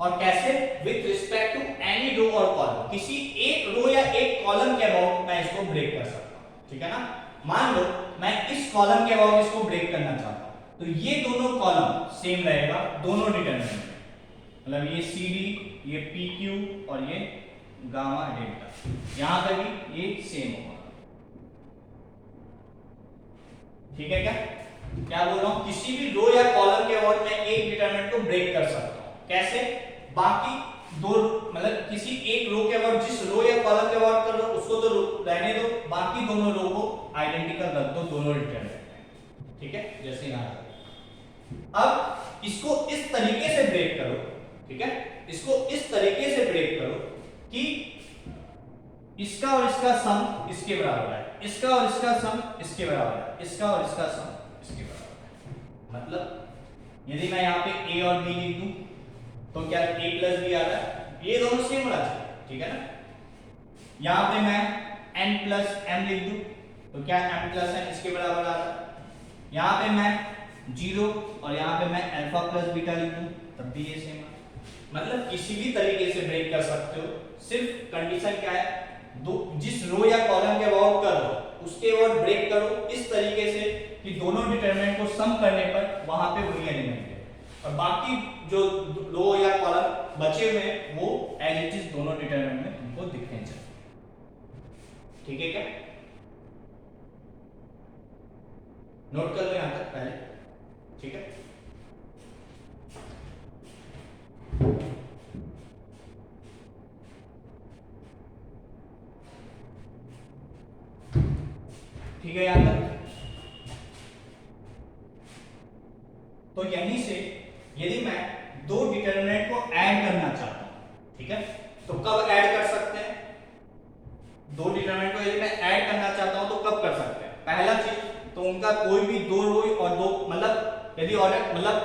[SPEAKER 1] और कैसे, with respect to any row और कॉलम, किसी एक रो या एक कॉलम के अबाउट मैं इसको ब्रेक कर सकता हूं, ठीक है ना। मान लो मैं इस कॉलम के अबाउट इसको ब्रेक करना चाहता हूं, तो ये दोनों कॉलम सेम रहेगा दोनों डिटरमिनेंट में, मतलब ये CD, ये PQ और ये गामा डेल्टा, यहां पे भी ये सेम होगा, ठीक है। क्या बोल रहा हूं, किसी भी रो या कॉलम के अबाउट मैं एक डिटरमिनेंट को ब्रेक कर सकता हूं, कैसे, बाकी दो, मतलब किसी एक रो के अबाउट, जिस रो या कॉलम के अबाउट कर रहे हो उसको तो रहने दो, बाकी दोनों रो को आइडेंटिकल रख दो, दोनों डिटरमिनेंट, ठीक है, जैसे यहां। अब इसको इस तरीके से ब्रेक करो, ठीक है, इसको इस तरीके से ब्रेक करो कि इसका और इसका सम इसके बराबर है, इसका और इसका सम इसके बराबर है, इसका और इसका सम इसके बराबर है। मतलब यदि मैं यहाँ पे a और b लिख दूं तो क्या a प्लस b आ रहा है, ये दोनों सेम होना चाहिए, ठीक है ना। यहाँ पे मैं n प्लस m लिख दूं तो क्या m प्लस n इसके बराबर आ रहा है। यहाँ पे मैं 0 और यहाँ पे मैं अल्फा प्लस बीटा लिख दूं तब भी ये सेम है। मतलब किसी भी तरीके से ब्रेक कर सकते हो, सिर्फ कंडीशन क्या है, दो जिस रो या कॉलम के अबाउट कर रहे हो उसके अबाउट ब्रेक करो इस तरीके से कि दोनों डिटरमिनेंट को सम करने पर वहां पे वही एलिमेंट है और बाकी जो रो या कॉलम बचे हुए हैं वो एज इट इज दोनों डिटरमिनेंट में तुमको दिखने चाहिए, ठीक है क्या। नोट कर लो यहां तक पहले, ठीक है। ठीक है यहां तक। तो यहीं से यदि मैं दो डिटरमिनेंट को ऐड करना चाहता हूं, ठीक है, तो कब ऐड कर सकते हैं, दो डिटरमिनेंट को यदि मैं ऐड करना चाहता हूं तो कब कर सकते हैं। पहला चीज तो उनका कोई भी दो रो और दो, मतलब यदि ऑर्डर, मतलब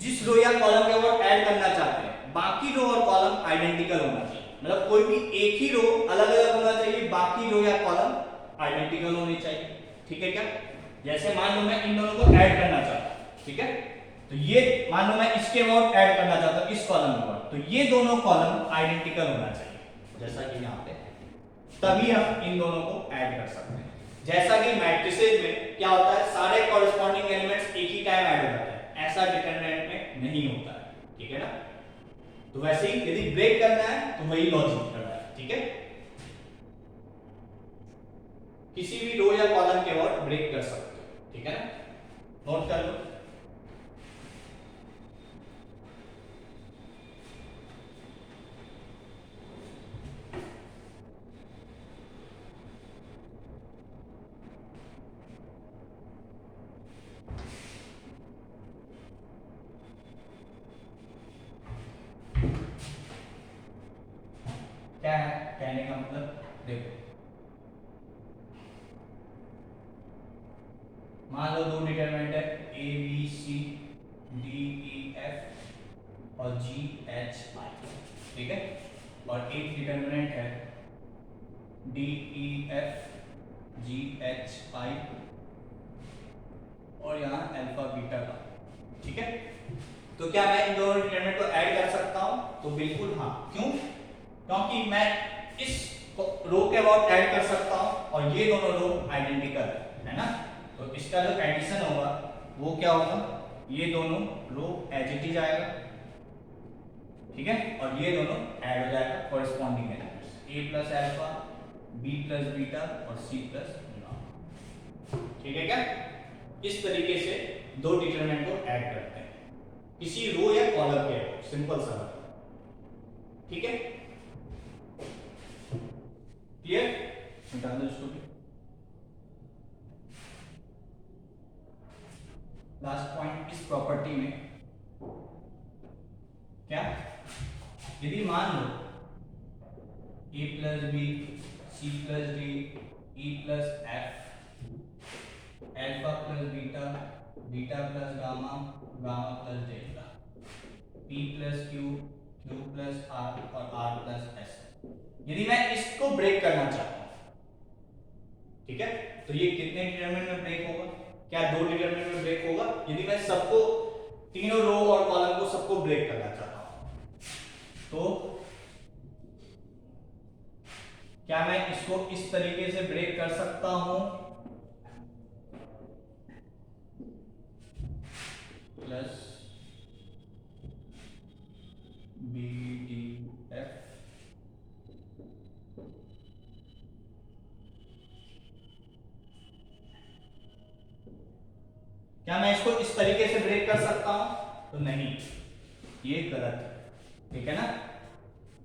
[SPEAKER 1] जिस रो या कॉलम के ऊपर ऐड करना चाहते हैं बाकी रो और कॉलम आइडेंटिकल होना चाहिए, मतलब कोई भी एक ही रो अलग अलग होना चाहिए, बाकी रो या कॉलम आइडेंटिकल होनी चाहिए, ठीक है क्या। जैसे मान लो मैं इन दोनों को ऐड करना चाहता हूं, ठीक है, तो ये मान लो मैं इसके अबाउट ऐड करना चाहता हूं इस कॉलम के अबाउट, तो ये दोनों कॉलम आइडेंटिकल होना चाहिए जैसा कि यहां पे, तभी हम इन दोनों को ऐड कर सकते हैं। जैसा कि मैट्रिसेस में क्या होता है, सारे कॉरेस्पॉन्डिंग एलिमेंट्स एक ही टाइम ऐड हो जाते हैं, ऐसा डिटरमिनेंट में नहीं होता है, ठीक है ना। तो वैसे ही यदि ब्रेक करना है तो वही लॉजिक करना है, ठीक है। किसी भी रो या कॉलम के वर्ड ब्रेक कर सकते हो, ठीक है ना, नोट कर लो। क्या है कहने का मतलब, देखो मान लो दो डिटरमिनेंट है A B C D E F और जी एच आई, ठीक है, और एक डिटरमिनेंट है D E F G H I और यहाँ अल्फा बीटा का, ठीक है। तो क्या मैं इन दोनों डिटरमिनेंट को ऐड कर सकता हूं? तो बिल्कुल हाँ। क्यों? क्योंकि मैं इस रो के अबाउट ऐड कर सकता हूं और ये दोनों रो आइडेंटिकल है ना, तो इसका जो एडिशन होगा वो क्या होगा, ये दोनों रो एज इट इज आएगा, ठीक है, और ये दोनों ऐड हो जाएगा corresponding elements a plus alpha b plus beta और c प्लस गामा, ठीक है क्या। इस तरीके से दो डिटरमिनेंट को ऐड करते हैं किसी रो या कॉलम के, सिंपल सा, ठीक है, क्लियर। मिटा दो इसको भी। लास्ट पॉइंट इस प्रॉपर्टी में क्या, यदि मान लो a plus B C plus D E plus F alpha plus beta beta plus gamma gamma plus delta p plus Q Q plus R और आर प्लस एस, यदि मैं इसको ब्रेक करना चाहता हूं, ठीक है, तो ये कितने डिटरमिनेंट में ब्रेक होगा, क्या दो डिटरमिनेंट में ब्रेक होगा, यदि मैं सबको तीनों रो और कॉलम को सबको ब्रेक करना चाहता हूं, तो क्या मैं इसको इस तरीके से ब्रेक कर सकता हूं, प्लस बी डी एफ क्या मैं इसको इस तरीके से ब्रेक कर सकता हूं? तो नहीं, ये गलत है, ठीक है ना,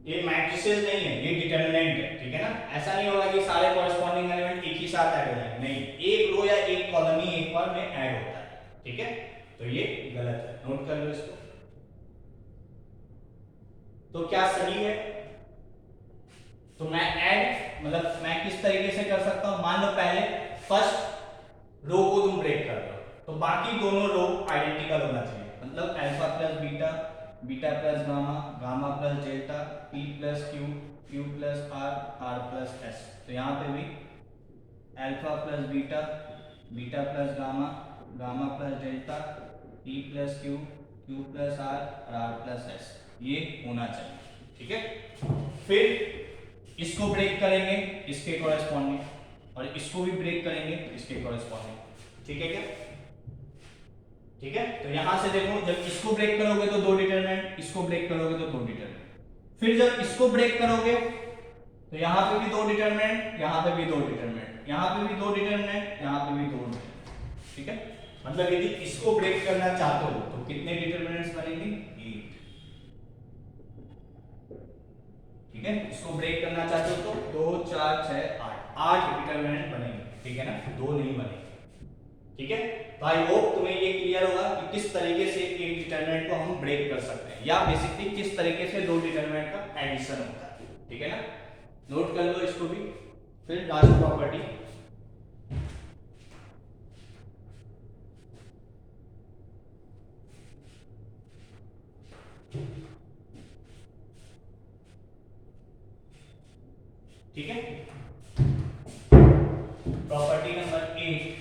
[SPEAKER 1] ये मैट्रिसेस नहीं है, ये डिटरमिनेंट है, ठीक है ना। ऐसा नहीं होगा कि सारे कॉरेस्पॉन्डिंग एलिमेंट एक ही साथ ऐड हो जाएंगे, नहीं, एक रो या एक कॉलम ही एक बार में ऐड होता है, ठीक है, तो ये गलत है, नोट कर लो इसको। तो क्या सही है, तो मैं ऐड मतलब मैं किस तरीके से कर सकता हूं, मान लो पहले फर्स्ट रो को तुम ब्रेक कर दो तो बाकी दोनों रो आइडेंटिकल होना चाहिए, मतलब alpha plus beta beta plus gamma gamma plus delta p plus Q Q plus R R plus S, तो यहाँ पे भी alpha plus beta beta plus gamma gamma plus delta p plus Q Q plus R और आर प्लस एस, ये होना चाहिए, ठीक है। फिर इसको ब्रेक करेंगे इसके कॉरेस्पॉन्डिंग और इसको भी ब्रेक करेंगे इसके कॉरेस्पॉन्डिंग, ठीक है क्या, ठीक है। तो यहां से देखो, जब इसको ब्रेक करोगे तो दो डिटरमिनेंट, इसको ब्रेक करोगे तो दो डिटरमिनेंट, फिर जब इसको ब्रेक करोगे तो यहां पे भी दो डिटरमिनेंट, यहां पे भी दो डिटरमिनेंट, यहां पे भी दो डिटरमिनेंट, यहां पे भी दो डिटरमिनेंट, ठीक है। मतलब यदि इसको ब्रेक करना चाहते हो तो कितने डिटरमिनेंट्स बनेंगे, 8, ठीक है। इसको ब्रेक करना चाहते हो तो 2 4 6 8 डिटरमिनेंट बनेंगे, ठीक है ना, दो नहीं बनेंगे, ठीक है। तो आई होप तुम्हें ये क्लियर होगा कि किस तरीके से एक डिटरमिनेंट को हम ब्रेक कर सकते हैं या बेसिकली किस तरीके से दो डिटरमिनेंट का एडिशन होता है, ठीक है ना, नोट कर लो इसको भी। फिर लास्ट प्रॉपर्टी, ठीक है, प्रॉपर्टी नंबर 8,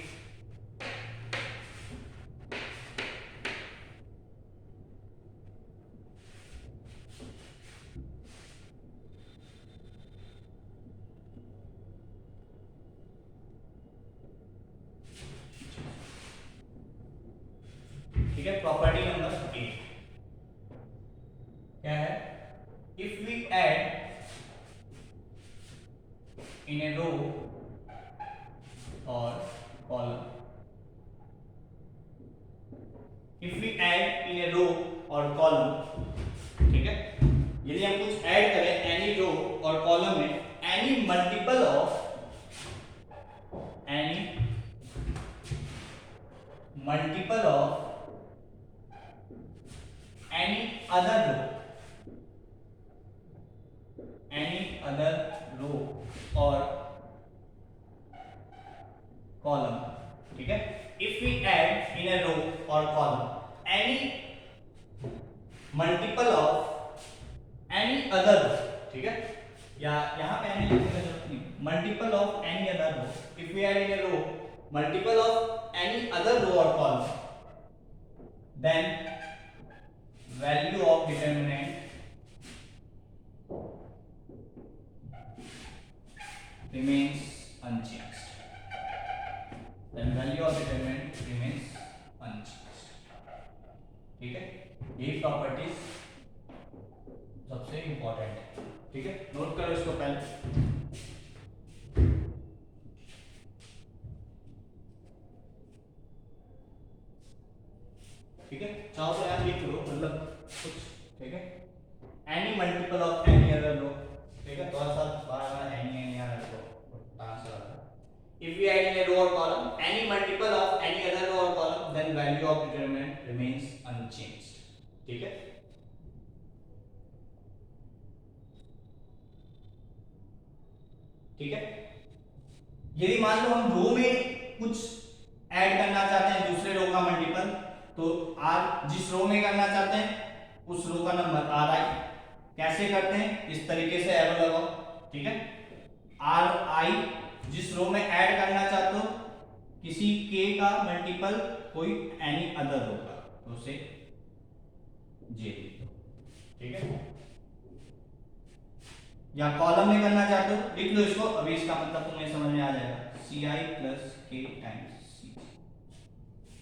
[SPEAKER 1] ठीक है, प्रॉपर्टी नंबर 8 क्या है, if we add in a row or column, if we add in a row or column, ठीक है, यदि हम कुछ ऐड करें एनी रो और कॉलम में any multiple of any other row or column, ठीक है, if we add in a row or column any multiple of any other row, ठीक है, या यहाँ पे any लिखने की जरूरत नहीं, multiple of any other row, if we add in a row multiple of any other row or column, then value of determinant remains unchanged. Then value of determinant remains unchanged. ठीक है, ये प्रॉपर्टीज सबसे इंपॉर्टेंट है, ठीक है, नोट करो इसको पहले। ठीक है, चाहो तो यहाँ लिख लो, मतलब कुछ, ठीक है, any multiple of any other row, ठीक है, थोड़ा सा बार-बार एनी यहाँ रख लो, आंसर आ रहा है। If we add in a row or column any multiple of any other row or column, then value of determinant remains unchanged. ठीक है, ठीक है, यदि मान लो हम रो में कुछ ऐड करना चाहते हैं दूसरे रो का मल्टीपल, तो आर जिस रो में करना चाहते हैं उस रो का नंबर आर आई, कैसे करते हैं, इस तरीके से एरो लगाओ, ठीक है, आर आई जिस रो में ऐड करना चाहते हो किसी के का मल्टीपल कोई एनी अदर रो का, तो उसे जे लिख दो, ठीक है, या कॉलम में करना चाहते हो लिख लो इसको, अभी इसका मतलब तुम्हें समझ में आ जाएगा, सी आई प्लस के टाइम्स सी,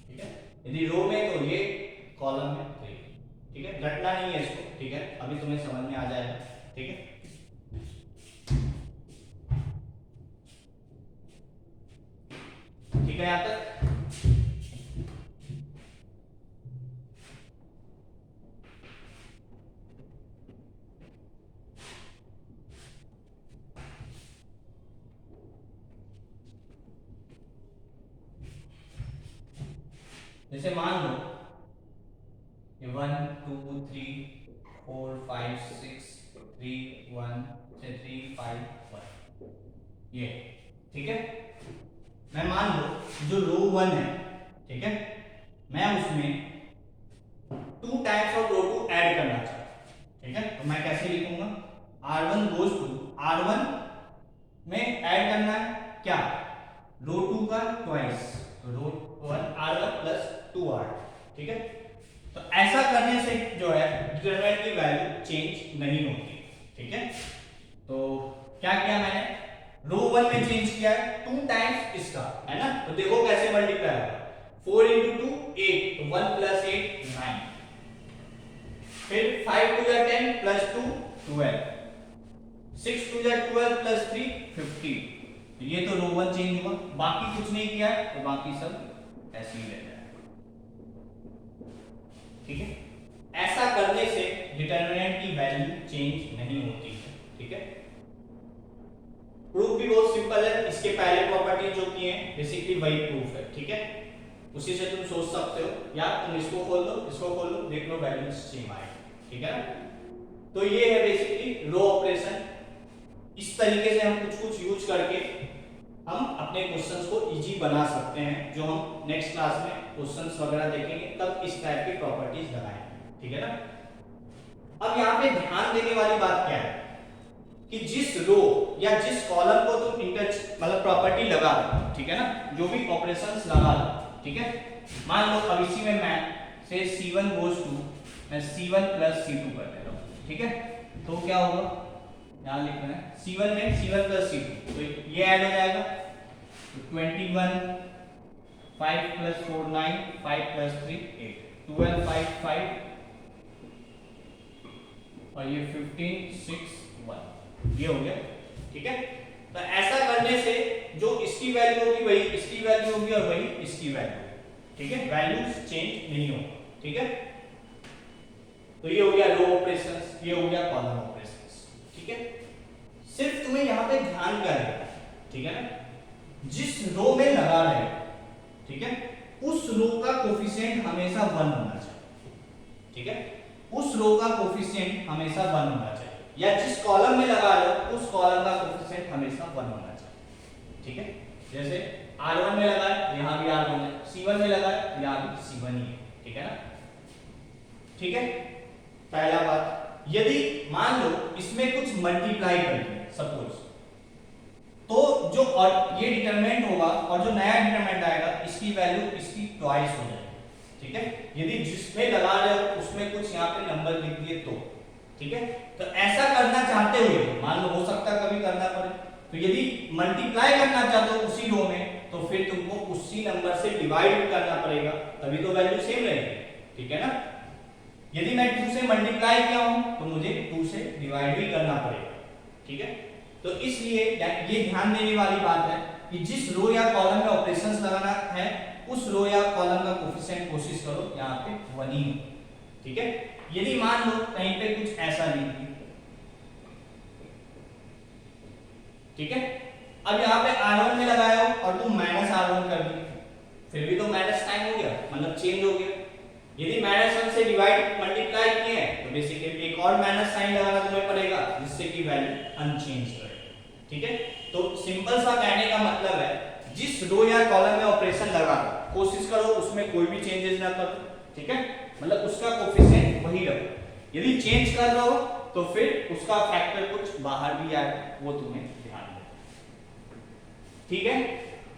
[SPEAKER 1] ठीक है, यदि रो में तो ये, कॉलम में तो ये, ठीक है, घटना नहीं है इसको, ठीक है, अभी तुम्हें समझ में आ जाएगा, ठीक है, ठीक है, यहां तक जैसे मान लो ये 1 2 3 4 5 6 3 1 से 3 5 1 ये, ठीक है, मैं मान लो जो रो 1 है, ठीक है, मैं उसमें 2 टाइम्स ऑफ रो 2 ऐड करना चाहता हूं, ठीक है, तो मैं कैसे लिखूंगा, r1 गोज टू r1 में ऐड करना है क्या, रो 2 का ट्वाइस, तो रो 1 r1 प्लस 2r, ठीक है, तो ऐसा करने से जो है डिटरमिनेंट की वैल्यू चेंज नहीं होती, ठीक है, तो क्या किया मैंने, रो 1 में चेंज किया है 2 टाइम्स इसका, है ना, तो देखो कैसे मल्टीप्लाई होगा, 4 into 2 8, तो 1 plus 8 9, फिर 5 2 या 10 plus 2 12, 6 2 या 12 plus 3 15, तो ये तो रो 1 चेंज हुआ, बाकी कुछ नहीं किया है, तो बाकी सब ऐसे ही रह जाएगा, ठीक है, ऐसा करने से डिटरमिनेंट की वैल्यू चेंज नहीं होती है, ठीक है, प्रूफ भी बहुत सिंपल है, इसके पहले प्रॉपर्टी जो की है बेसिकली वही प्रूफ है, ठीक है, उसी से तुम सोच सकते हो, या तुम इसको खोल लो, इसको खोल लो, देख लो वैल्यू सेम आएगी, ठीक है ना, तो ये है बेसिकली रो ऑपरेशन, इस तरीके से हम कुछ यूज करके हम अपने क्वेश्चंस को इजी बना सकते हैं, जो हम नेक्स्ट क्लास में क्वेश्चंस वगैरह देखेंगे तब इस टाइप की प्रॉपर्टीज लगाएंगे, ठीक है ना। अब यहाँ पे ध्यान देने वाली बात क्या है कि जिस रो या जिस कॉलम को तुम मतलब प्रॉपर्टी लगा दो, ठीक है ना, जो भी ऑपरेशंस लगा दो, ठीक है, मान लो अब इसी में मैं से C1 गोज टू मैं C1 प्लस C2 कर देता हूँ, ठीक है, तो क्या होगा, यहाँ लिखना है C1 में C1 प्लस C2, तो ये ऐड हो जाएगा, तो 21 5 प्लस 4 9 5 प्लस 3 8 12 5 5 और ये 15 6 1 ये हो गया। ठीक है, तो ऐसा करने से जो इसकी वैल्यू होगी वही इसकी वैल्यू होगी और वही इसकी वैल्यू। ठीक है, वैल्यूज चेंज नहीं होगा। ठीक है, तो ये हो गया रो ऑपरेशंस, ये हो गया कॉलम ऑपरेशंस। ठीक है, सिर्फ तुम्हें यहां पे ध्यान क्या देना, ठीक है ना, जिस रो में लगा रहे हो, ठीक है, उस रो का कोफिशिएंट हमेशा 1 होना चाहिए। ठीक है, उस रो का कोफिशिएंट हमेशा 1 होना चाहिए, या जिस कॉलम में लगा रहे हो उस कॉलम का कोफिशिएंट हमेशा 1 होना चाहिए। ठीक है, जैसे R1 में लगा है, यहां भी R1 है, C1 में लगा है, यहां भी C1 ही है। ठीक है ना, ठीक है। पहला बात, यदि मान लो इसमें कुछ मल्टीप्लाई कर दिया सपोज, तो जो और ये डिटरमिनेंट होगा और जो नया डिटरमिनेंट आएगा इसकी वैल्यू इसकी ट्वाइस हो जाएगी। ठीक है, यदि जिसमें लगा रहे हो उसमें कुछ यहाँ पे नंबर लिख दिए तो। ठीक है, तो ऐसा करना चाहते हुए, मान लो हो सकता है कभी करना पड़े, तो यदि मल्टीप्लाई करना चाहते हो उसी रो में तो फिर तुमको उसी नंबर से डिवाइड करना पड़ेगा, तभी तो वैल्यू सेम रहेगी। ठीक है ना, यदि मैं 2 से मल्टीप्लाई किया हूं तो मुझे 2 से डिवाइड भी करना पड़ेगा। ठीक है, तो इसलिए ये ध्यान देने वाली बात है कि जिस रो या कॉलम में ऑपरेशंस लगाना है उस रो या कॉलम का कोफिशिएंट कोशिश करो यहाँ पे 1 ही हो। ठीक है, यदि मान लो कहीं पे कुछ ऐसा लिख दिया, ठीक है, अब यहाँ पे R1 में लगाया हो और तुम -R1 कर दी, फिर भी तो माइनस साइन हो गया, मतलब चेंज हो गया। यदि -1 से डिवाइड मल्टीप्लाई किए हैं तो बेसिकली एक और माइनस साइन लगाना तुम्हें पड़ेगा जिससे कि वैल्यू अनचेंज रहे। ठीक है, तो सिंपल सा कहने का मतलब है जिस रो या कॉलम में ऑपरेशन लगा कोशिश करो उसमें कोई भी चेंजेस ना करो। ठीक है, मतलब उसका कोफिशिएंट वही रखो, यदि चेंज कर रहे हो तो फिर उसका फैक्टर कुछ बाहर भी आए, वो तुम्हें ध्यान देना। ठीक है,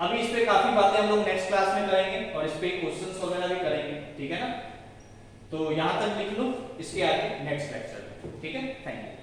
[SPEAKER 1] अभी इस पे काफी बातें हम लोग नेक्स्ट क्लास में करेंगे और इस पे क्वेश्चंस वगैरह भी करेंगे। ठीक है ना, तो यहां तक लिख लो, इसके आगे नेक्स्ट लेक्चर। ठीक है, थैंक यू।